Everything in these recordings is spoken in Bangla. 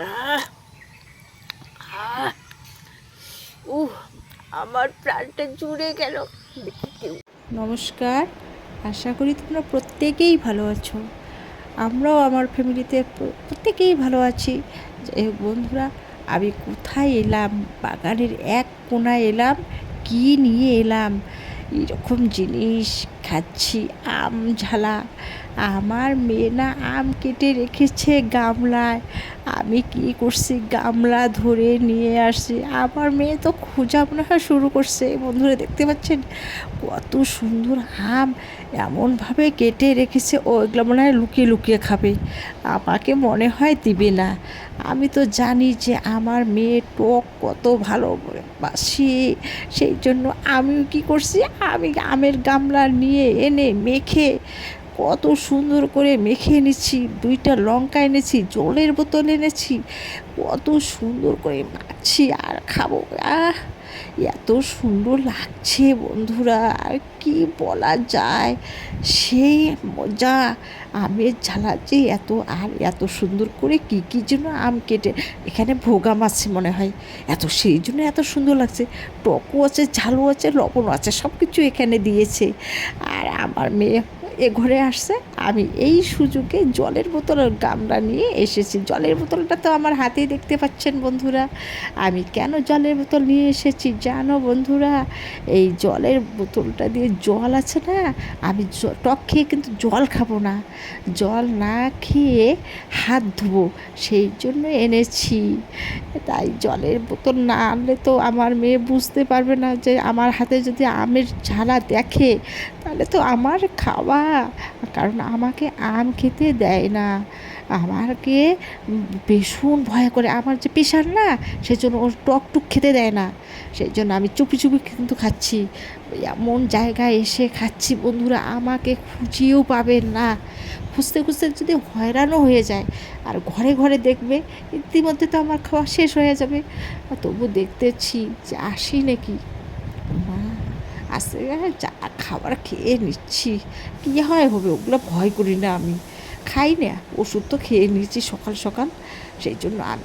আহ আহ আমার প্রাণটা জুড়ে গেল। দেখি কেউ। নমস্কার, আশা করি তোমরা প্রত্যেকেই ভালো আছো। আমরাও আমার ফ্যামিলিতে প্রত্যেকেই ভালো আছি। যাই হোক বন্ধুরা, আমি কোথায় এলাম, বাগানের এক কোণায় এলাম, কী নিয়ে এলাম, এরকম জিনিস খাচ্ছি, আম ঝালা। আমার মেয়ে না আম কেটে রেখেছে গামলায়, আমি কী করছি, গামলা ধরে নিয়ে আসছি। আমার মেয়ে তো খোঁজা মনে হয় শুরু করছে। বন্ধুরা দেখতে পাচ্ছেন কত সুন্দর আম এমনভাবে কেটে রেখেছে, ও এগুলো মনে হয় লুকিয়ে লুকিয়ে খাবে, আমাকে মনে হয় দিবে না। আমি তো জানি যে আমার মেয়ে টক কত ভালোবাসি, সেই জন্য আমিও কী করছি, আমি আমের গামলা নিয়ে এনে মেখে কত সুন্দর করে মেখে নিচ্ছি। 2টা লঙ্কা এনেছি, জলের বোতল এনেছি, কত সুন্দর করে মাখছি আর খাবো। এত সুন্দর লাগছে বন্ধুরা, আর কি বলা যায়, সেই মজা। আমের ঝালাচ্ছে এত, আর এত সুন্দর করে কী কী জন্য আম কেটে, এখানে ভোগাম আছে মনে হয়, সেই জন্য এত সুন্দর লাগছে। টকও আছে, ঝালও আছে, লবণও আছে, সব কিছু এখানে দিয়েছে। আর আমার মেয়ে এ ঘরে আসছে, আমি এই সুযোগে জলের বোতলের গামলা নিয়ে এসেছি। জলের বোতলটা তো আমার হাতেই দেখতে পাচ্ছেন বন্ধুরা। আমি কেন জলের বোতল নিয়ে এসেছি জানো বন্ধুরা? এই জলের বোতলটা দিয়ে জল আছে না, আমি টক খেয়ে কিন্তু জল খাবো না, জল না খেয়ে হাত ধোবো, সেই জন্য এনেছি। তাই জলের বোতল না আনলে তো আমার মেয়ে বুঝতে পারবে না, যে আমার হাতে যদি আমের ঝালা দেখে তাহলে তো আমার খাওয়া, কারণ আমাকে আম খেতে দেয় না, আমাকে ভীষণ ভয় করে, আমার যে প্রেশার না, সেই জন্য ওর টক টুক খেতে দেয় না। সেই জন্য আমি চুপি চুপি কিন্তু খাচ্ছি, এমন জায়গায় এসে খাচ্ছি বন্ধুরা, আমাকে খুঁজিয়েও পাবেন না। খুঁজতে খুঁজতে যদি হয়রানও হয়ে যায়, আর ঘরে ঘরে দেখবে, ইতিমধ্যে তো আমার খাওয়া শেষ হয়ে যাবে। তবু দেখতেছি যে আসি নাকি না, আসে, যা খাবার খেয়ে নিচ্ছি, কী হয় হবে, ওগুলো ভয় করি না, আমি খাই না, ওষুধ তো খেয়ে নিয়েছি সকাল সকাল, সেই জন্য আম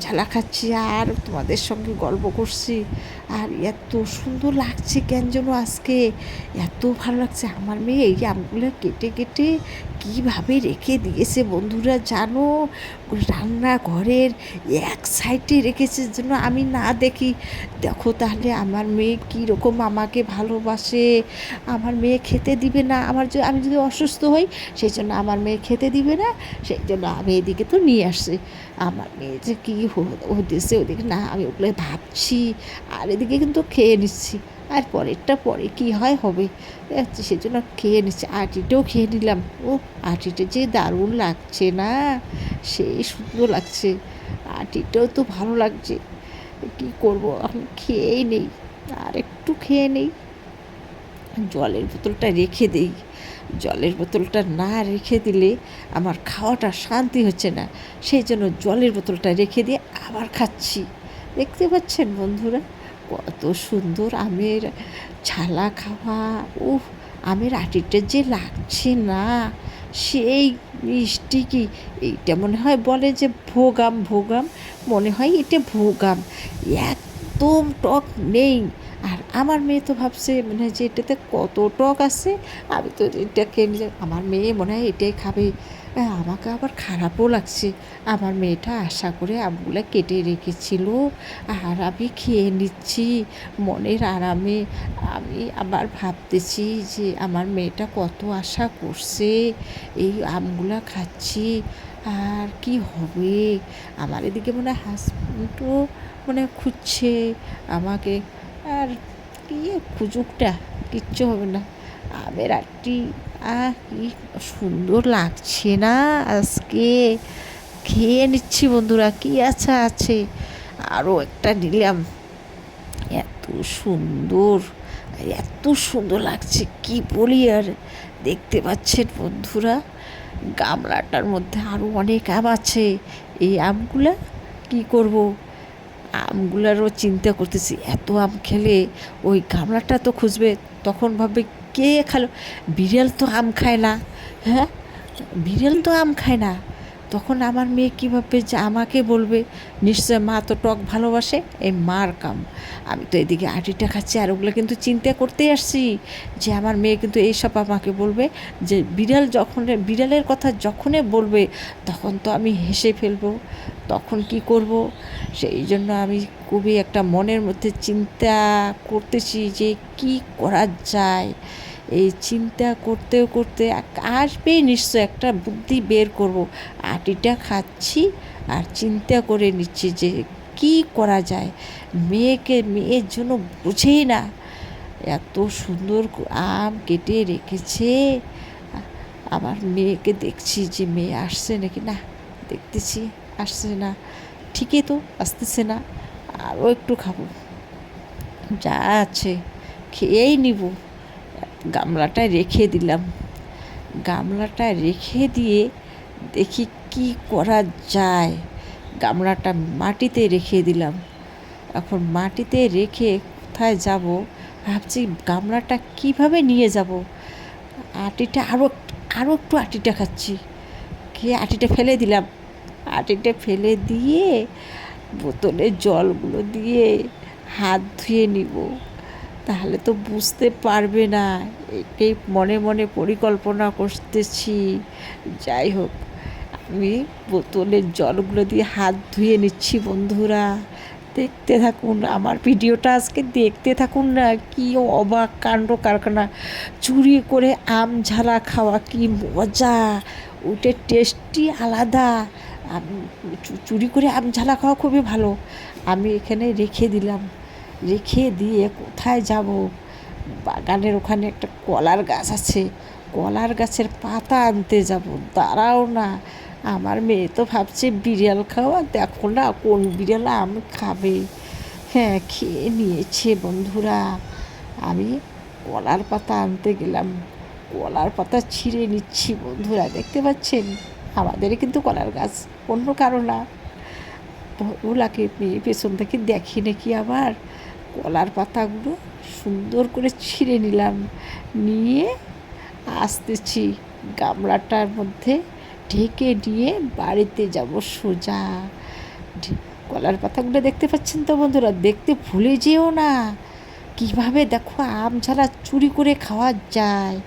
ঝালা খাচ্ছি আর তোমাদের সঙ্গে গল্প করছি। আর এত সুন্দর লাগছে কেন যেন আজকে, এত ভালো লাগছে। আমার মেয়ে এই আমগুলো কেটে কেটে কীভাবে রেখে দিয়েছে বন্ধুরা জানো, রান্নাঘরের এক সাইডে রেখেছে যেন আমি না দেখি। দেখো তাহলে আমার মেয়ে কীরকম আমাকে ভালোবাসে। আমার মেয়ে খেতে দিবে না, আমি যদি অসুস্থ হই, সেই জন্য আমার মেয়ে খেতে দিবে না, সেই জন্য আমি এদিকে তো নিয়ে আসছি। আমার মেয়ে যে কী হতেছে ওদিকে না, আমি ওগুলো ভাবছি, আর এদিকে কিন্তু খেয়ে নিচ্ছি। আর পরেরটা পরে কী হয় হবে, সেজন্য খেয়ে নিচ্ছি। আটিটাও খেয়ে নিলাম, ও আটিটা যে দারুণ লাগছে না, সেই সুন্দর লাগছে, আটিটাও তো ভালো লাগছে। কী করব, আমি খেয়েই নেই, আর একটু খেয়ে নেই, জলের বোতলটা রেখে দেই। জলের বোতলটা না রেখে দিলে আমার খাওয়াটা শান্তি হচ্ছে না, সেই জন্য জলের বোতলটা রেখে দিয়ে আবার খাচ্ছি। দেখতে পাচ্ছেন বন্ধুরা কত সুন্দর আমের ছালা খাওয়া, উফ, আমের আটিটা যে লাগছে না, সেই মিষ্টি। কি এইটা মনে হয় বলে যে ভোগাম, মনে হয় এটা ভোগাম, একদম টক নেই। আর আমার মেয়ে তো ভাবছে মনে হয় যে এটাতে কত টক আছে, আমি তো এটাকে আমার মেয়ে মনে হয় এটাই খাবে। আমাকে আবার খারাপও লাগছে, আমার মেয়েটা আশা করে আমগুলো কেটে রেখেছিল, আর আমি খেয়ে নিচ্ছি মনের আরামে। আমি আবার ভাবতেছি যে আমার মেয়েটা কত আশা করছে, এই আমগুলো খাচ্ছি, আর কি হবে। আমার এদিকে মনে হয় হাজব্যান্ডও মনে খুঁজছে আমাকে, আর কি খুঁজুকটা, কিচ্ছু হবে না। আমের আটটি কি সুন্দর লাগছে না আজকে, খেয়ে নিচ্ছি বন্ধুরা, কি আছে, আরও একটা নিলাম। এত সুন্দর, এত সুন্দর লাগছে কি বলি আর। দেখতে পাচ্ছেন বন্ধুরা, গামলাটার মধ্যে আরও অনেক আম আছে। এই আমগুলা কি করব, আমগুলারও চিন্তা করতেছি, এত আম খেলে ওই গামলাটা তো খুঁজবে, তখন ভাববে কে খালো, বিড়াল তো আম খায় না, হ্যাঁ, বিড়াল তো আম খায় না, তখন আমার মেয়ে কী ভাববে যে আমাকে বলবে নিশ্চয় মা তো টক ভালোবাসে, এই মার কাম। আমি তো এদিকে আটিটা খাচ্ছি আর ওগুলো কিন্তু চিন্তা করতেই আসছি যে আমার মেয়ে কিন্তু এইসব আমাকে বলবে, যে বিড়ালের কথা যখনই বলবে তখন তো আমি হেসে ফেলবো, তখন কি করব। সেই জন্য আমি খুবই একটা মনের মধ্যে চিন্তা করতেছি যে কি করা যায়। এই চিন্তা করতে করতে আসবেই নিশ্চয় একটা বুদ্ধি বের করব। আটিটা খাচ্ছি আর চিন্তা করে নিচ্ছি যে কি করা যায়। মেয়ের জন্য বুঝেই না, এত সুন্দর আম কেটে রেখেছে। আমার মেয়েকে দেখছি যে মেয়ে আসছে নাকি, না দেখতেছি আসছে না, ঠিকই তো আসতেছে না, আরও একটু খাবো, যা আছে খেয়েই নিব। গামলাটায় রেখে দিলাম, গামলাটা রেখে দিয়ে দেখি কি করা যায়। গামলাটা মাটিতে রেখে দিলাম। এখন মাটিতে রেখে কোথায় যাব ভাবছি, গামলাটা কিভাবে নিয়ে যাব। আটিটা আরও একটু আটিটা খাচ্ছি, খেয়ে আটিটা ফেলে দিলাম। আটিটা ফেলে দিয়ে বোতলের জলগুলো দিয়ে হাত ধুয়ে নিব, তাহলে তো বুঝতে পারবে না। এটাই মনে মনে পরিকল্পনা করতেছি। যাই হোক, আমি বোতলের জলগুলো দিয়ে হাত ধুয়ে নিচ্ছি। বন্ধুরা দেখতে থাকুন আমার ভিডিওটা, আজকে দেখতে থাকুন না, কি অবাক কাণ্ড কারখানা। চুরি করে আম ঝালা খাওয়া কি মজা, ওইটার টেস্টই আলাদা। চুরি করে আম ঝালা খাওয়া খুবই ভালো। আমি এখানে রেখে দিলাম, রেখে দিয়ে কোথায় যাব। বাগানের ওখানে একটা কলার গাছ আছে, কলার গাছের পাতা আনতে যাব। দাঁড়াও না, আমার মেয়ে তো ভাবছে বিড়াল খাওয়া, দেখো না কোন বিড়াল আম খাবে। হ্যাঁ, খেয়ে নিয়েছে। বন্ধুরা আমি কলার পাতা আনতে গেলাম, কলার পাতা ছিঁড়ে নিচ্ছি। বন্ধুরা দেখতে পাচ্ছেন আমাদেরই কিন্তু কলার গাছ, অন্য কারো না। ওলাকে মেয়ে পেছন থেকে দেখি নাকি আবার কলার পাতাগুলো সুন্দর করে ছিঁড়ে নিলাম, নিয়ে আসতেছি গামলাটার মধ্যে ঢেকে নিয়ে বাড়িতে যাব সোজা। কলার পাতাগুলো দেখতে পাচ্ছেন তো বন্ধুরা, দেখতে ভুলে যেও না কিভাবে দেখো আম ঝালা চুরি করে খাওয়া যায়।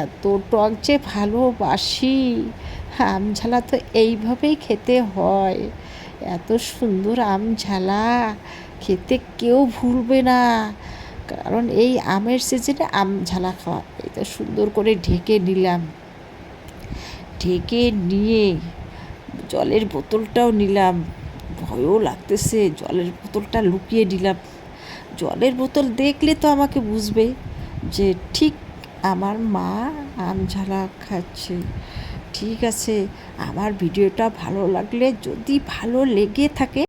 এত টক যে ভালোবাসি, আম ঝালা তো এইভাবেই খেতে হয়। এত সুন্দর আম ঝালা খেতে কেউ ভুলবে না, কারণ এই আমের সিজনে আম ঝালা খাওয়া। এটা সুন্দর করে ঢেকে নিলাম, ঢেকে নিয়ে জলের বোতলটাও নিলাম। ভয়ও লাগতেছে, জলের বোতলটা লুকিয়ে দিলাম। জলের বোতল দেখলে তো আমাকে বুঝবে যে ঠিক আমার মা আম ঝালা খাচ্ছে। ঠিক আছে, আমার ভিডিওটা ভালো লাগলে, যদি ভালো লেগে থাকে